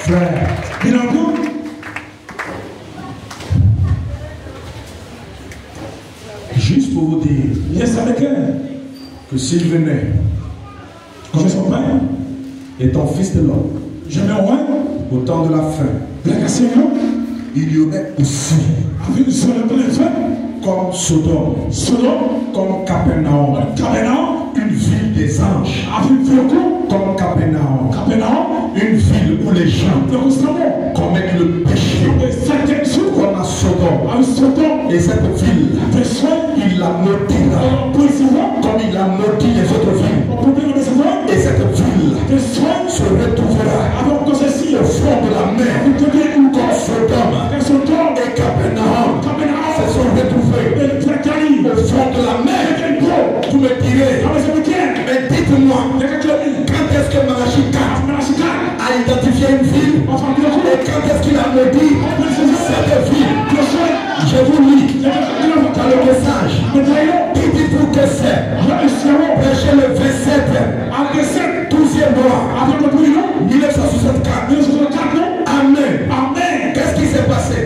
Frère, juste pour vous dire que s'il venait étant fils de l'homme au temps de la fin, il y aurait aussi comme Sodome, comme Capernaum, une ville des anges, comme Capernaum, une ville où les gens commettent le péché, comme à Sodome. Et cette ville, il la maudira comme il a maudit les autres villes. Et cette ville se retrouvera au fond de la mer, comme Sodome et Capernaum se sont retrouvés au fond de la mer. Vous me direz, mais dites-moi, quand est-ce que Malachi 4 a identifié une ville et quand est-ce qu'il a maudit cette ville? Je vous lis dans le message. Qui dites-vous que c'est? Prêchez le 27, 12e mois, 1964. Amen. Qu'est-ce qui s'est passé?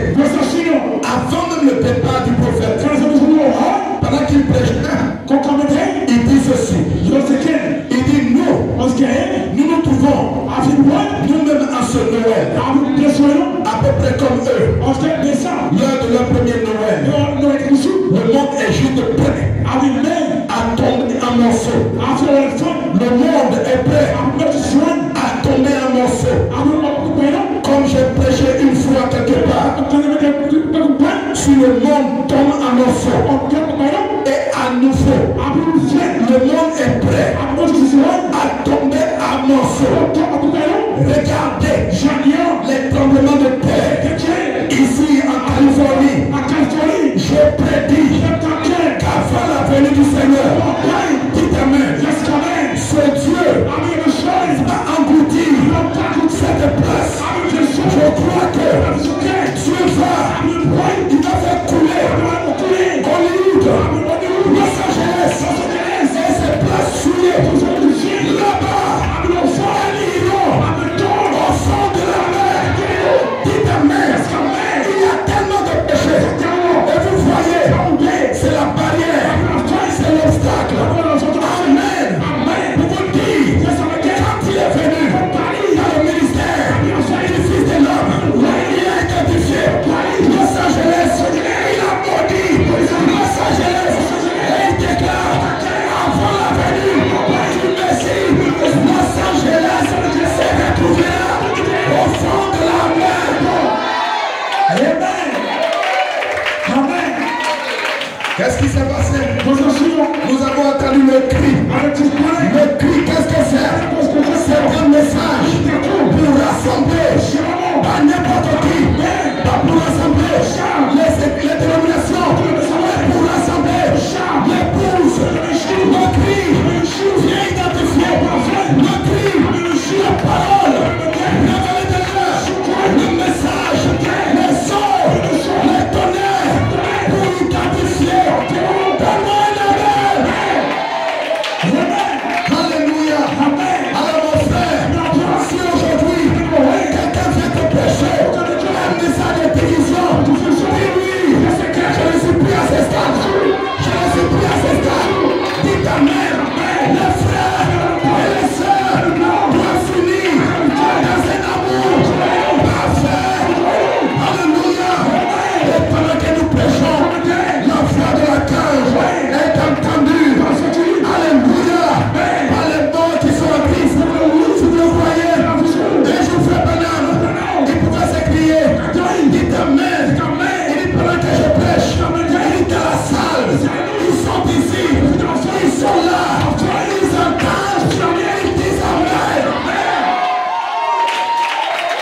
Avant même le départ du prophète, pendant qu'il prêchait, il dit ceci. Il dit nous nous trouvons nous-mêmes en ce Noël, à peu près comme eux. L'heure de leur premier Noël, le monde est juste prêt à tomber en morceaux. Le monde est prêt à tomber en morceaux. Comme j'ai prêché une fois quelque part, si le monde tombe en morceaux et à nouveau le monde est prêt à tomber en morceaux. Regardez les tremblements de terre ici en Californie. Je prédis qu'avant la venue du Seigneur, dites Amen, ce Dieu va engloutir cette place. Je crois que Dieu va faire couler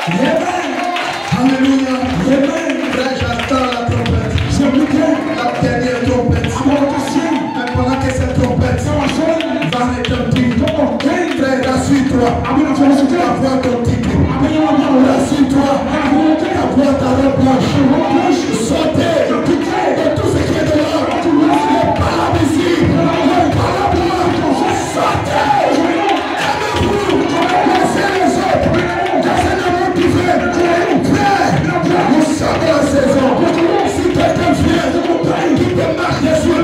Alléluia. Frère, j'attends la trompette. La dernière trompette. Mais pendant que cette trompette va retentir, frère, rassure-toi. Avoir ton titre. Rassure-toi. Avoir ta robe blanche. Sautez de tout ce qui est dehors. Le parapluie. Le parapluie. Sautez. Aimez-vous. Laissez les autres. Laissez le monde qui fait. Frère, nous sommes de la saison. Si quelqu'un vient qui te marche dessus,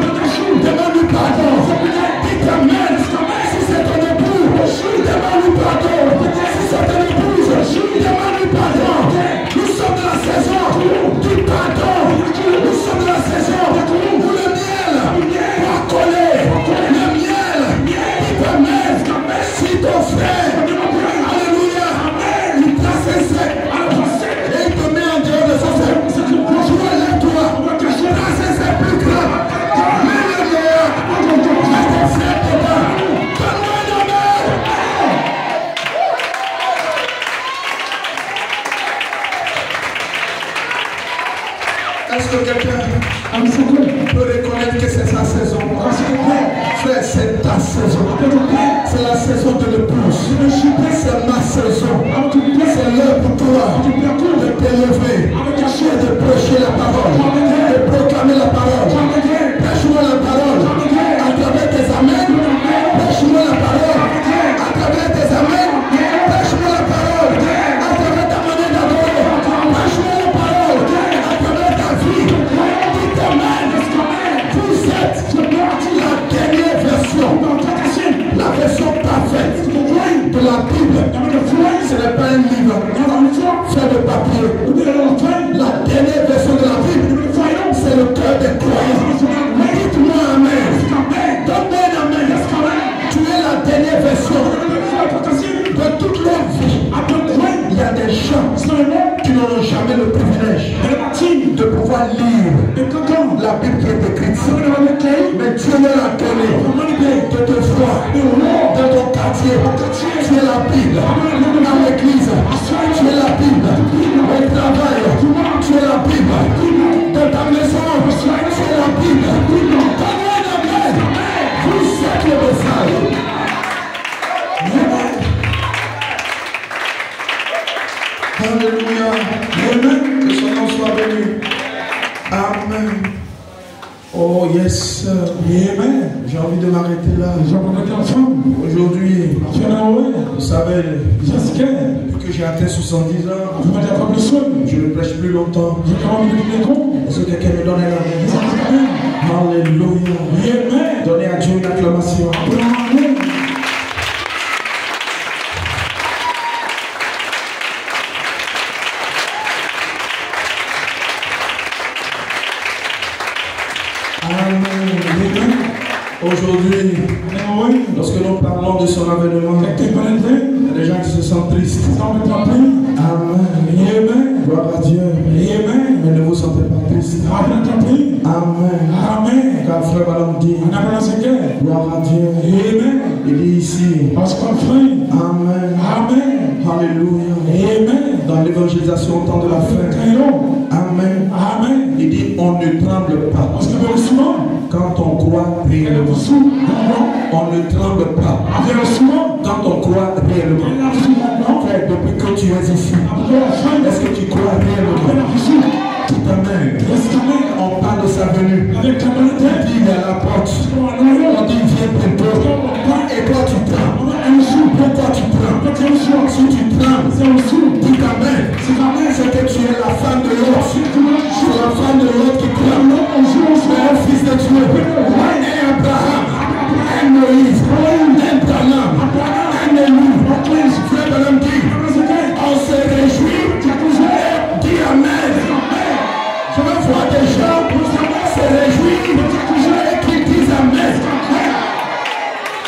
demande-lui pardon. Il t'amène. Si c'est ton époux, demande-lui pardon. Si c'est ton épouse, demande-lui pardon. Nous sommes de la saison du pardon. Nous sommes de la saison où le miel va coller. Le miel qui permet, si ton frère, alléluia, il passe sec et il te met en dehors de son sec. Toi, lève-toi, passe sec plus grave. Mais le meilleur, mets ton frère dedans. Donne-moi une amen. Est-ce que quelqu'un peut reconnaître que c'est sa saison? Frère, c'est ta saison. C'est la saison de l'épouse. C'est ma saison. C'est l'heure pour toi de t'élever, de prêcher la parole, de proclamer la parole. Prêche-moi la parole à travers tes amens. Prêche-moi la parole à travers tes amens. Prêche-moi la parole à travers ta manière d'adorer. Prêche-moi la parole à travers ta vie. Qui t'amène. Vous êtes la dernière version, la version parfaite de la Bible. Ce n'est pas un livre fait de papier. La dernière version de la Bible, c'est le cœur des croyants. Dites-moi amen. Donne-moi un amen. Tu es la dernière version de toute leur vie. Il y a des gens qui n'auront jamais le privilège de pouvoir lire la Bible qui est écrite. Mais Dieu leur a donné de te voir dans ton quartier. Tu es la Bible. Dans l'église, tu es la Bible. Au travail, tu es la Bible. Dans ta maison, tu es la Bible. Donne-moi un amen. Vous êtes le message. Alléluia. Amen. Que son nom soit béni. Amen. Oh yes. Amen. J'ai envie de m'arrêter là. Aujourd'hui, vous savez, depuis que j'ai atteint 70 ans, je ne prêche plus longtemps. Est-ce que quelqu'un me donne un amen? Alléluia. Donnez à Dieu une acclamation. Aujourd'hui, lorsque nous parlons de son avènement, il y a des gens qui se sentent tristes. Amen. Gloire à Dieu. Mais ne vous sentez pas triste. Amen. Car frère Balaam dit, gloire à Dieu. Il dit ici, amen. Alléluia. Dans l'évangélisation au temps de la fin. Amen. Il dit, on ne tremble pas. Quand on croit réellement. On ne tremble pas. Quand on croit réellement. Frère, depuis que tu es ici, est-ce que tu crois réellement? Tout amen. On parle de sa venue. Il dit, il est à la porte. On dit, viens bientôt. Et toi, tu prends. Pourquoi tu prends? Si tu prends, tout amen. C'est que tu es la femme de l'autre. C'est la femme de l'autre qui prend. Tu es un fils de Dieu. Un Abraham. Un Moïse. Un Branham. Un Élie. Frère Branham dit, on se réjouit. Dis amen. Je veux voir des gens se réjouir et qui disent amen.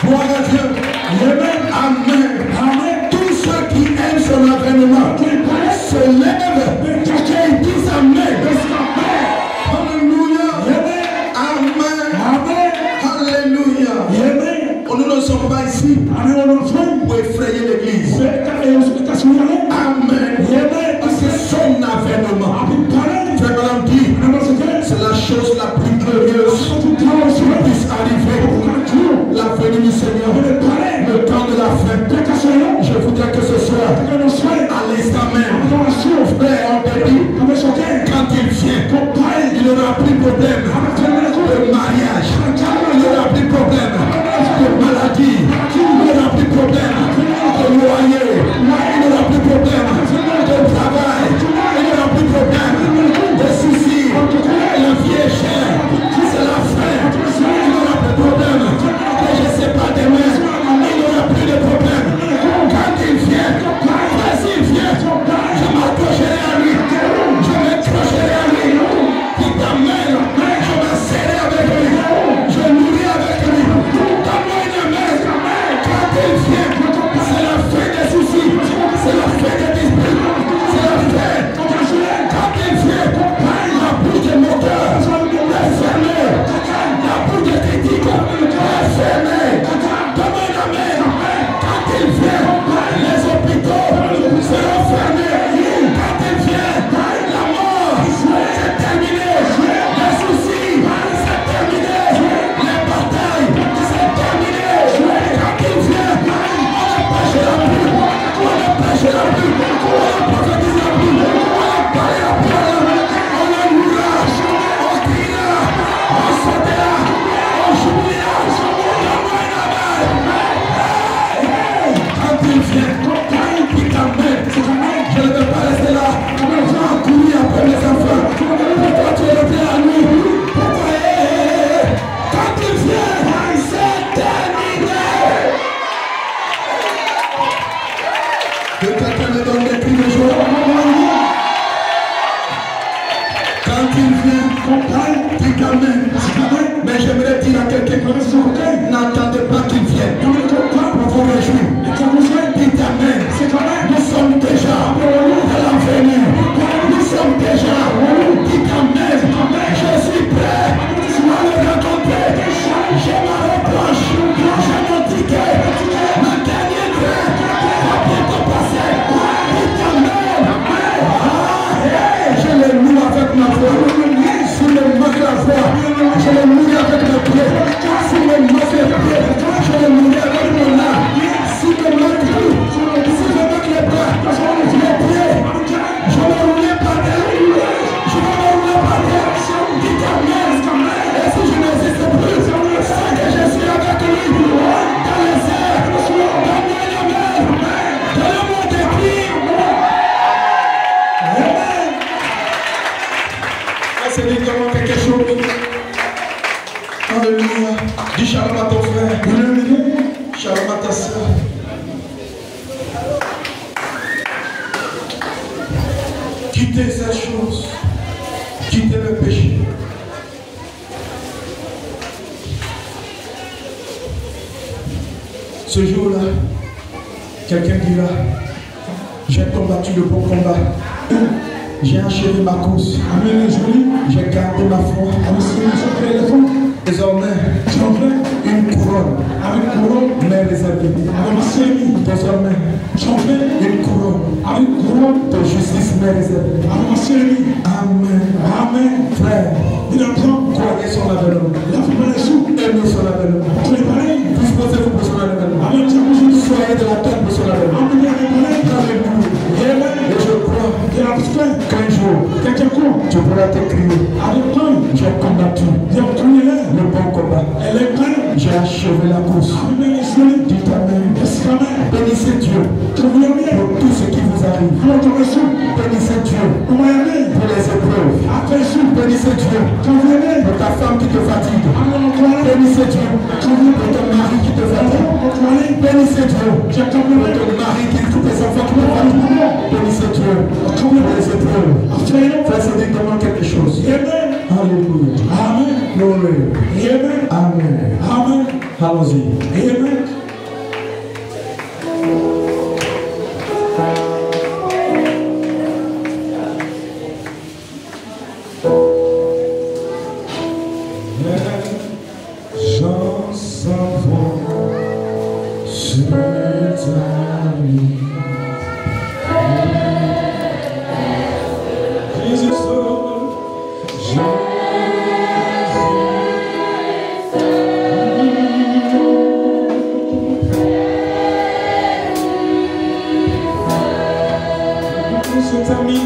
Gloire à Dieu. Amen. Tous ceux qui aiment son avènement vient, il n'aura plus de problème de mariage, il n'aura plus de problème de maladie, il n'aura plus de problème de loyer, il n'aura plus de problème de travail, il n'aura plus de problème de soucis. La vie est chère, c'est la fin, il n'aura plus de problème. Et je ne sais pas demain, il n'aura plus de problème. Quand il vient, s'il vient, je m'accrocherai à lui, je m'accrocherai à lui, il t'amène, je m'asserai avec lui, je nourris avec lui. Donne-moi une amène. Quand il vient, c'est la fin des soucis, c'est la fin des disputes, c'est la fin. Quand il vient, la bouche des moteurs est fermée, la bouche des critiques est fermée. Donne-moi une amène. Quand il vient, les hôpitaux seront fermés. Quand il vient, la mort, c'est terminé. Les soucis, c'est terminé. Les batailles, c'est terminé. Quand il vient, on ne prêchera plus, on ne prêchera plus, on ne prophétisera plus, on ne parlera plus, on ne louera, on criera, on sautera, on jubilera. Donne-moi une amène. Quand il vient, il t'amène. Je ne vais pas rester là, je vais courir après mes enfants. Pourquoi tu es resté à nous? Pourquoi? Quand il vient, c'est terminé. Que quelqu'un me donne des cris de joie. Quand il vient, il t'amène. Mais j'aimerais dire à quelqu'un, n'attendez pas qu'il vienne pour vous réjouir. Il t'amène. Nous sommes déjà à l'avenir. Nous sommes déjà. Il t'amène. Je suis prêt à le rencontrer. J'ai ma reproche. J'ai mon ticket. Ma dernière train va bientôt passer. Il t'amène. Je le loue avec ma voix. S'il me manque la voix, je le loue avec mes pieds. S'il me manque les pieds, je le loue avec mon âme. S'il me manque tout, s'il me manque les bras, les pieds, je me roule par terre. Je me roule par terre. Il t'amène. Et si je n'existe plus, c'est que je suis avec lui. Dans les airs, donne-moi la main. Donne-moi des cris. Amen. C'est vraiment quelque chose. Alléluia. Dis shalom à ton frère. Shalom à ta soeur. Quittez cette chose. Quittez le péché. Ce jour-là, quelqu'un dira, j'ai combattu le bon combat. J'ai achevé ma course. J'ai gardé ma foi. Désormais, une couronne m'est réservée. Désormais, une couronne de justice m'est réservée. Amen. Frère, croyez son avènement. Aimez son avènement. Disposez-vous pour son avènement. Soyez de la tête pour son avènement. Alléluia. Et je crois qu'un jour, tu pourras t'écrire. J'ai combattu le bon combat. J'ai achevé la course. Dites Amen. Bénissez Dieu pour tout ce qui vous arrive. Bénissez Dieu pour les épreuves. Bénissez Dieu pour ta femme qui te fatigue. Bénissez Dieu pour ton mari qui te fatigue. Bénissez Dieu pour ton mari qui tous tes enfants qui te fatiguent. Bénissez Dieu pour les épreuves. Faites directement quelque chose. Alléluia. Amen. Glory. Amen. Amen. Allons-y. Amen. J'en savons sur ta vie. Jésus c'est terminé.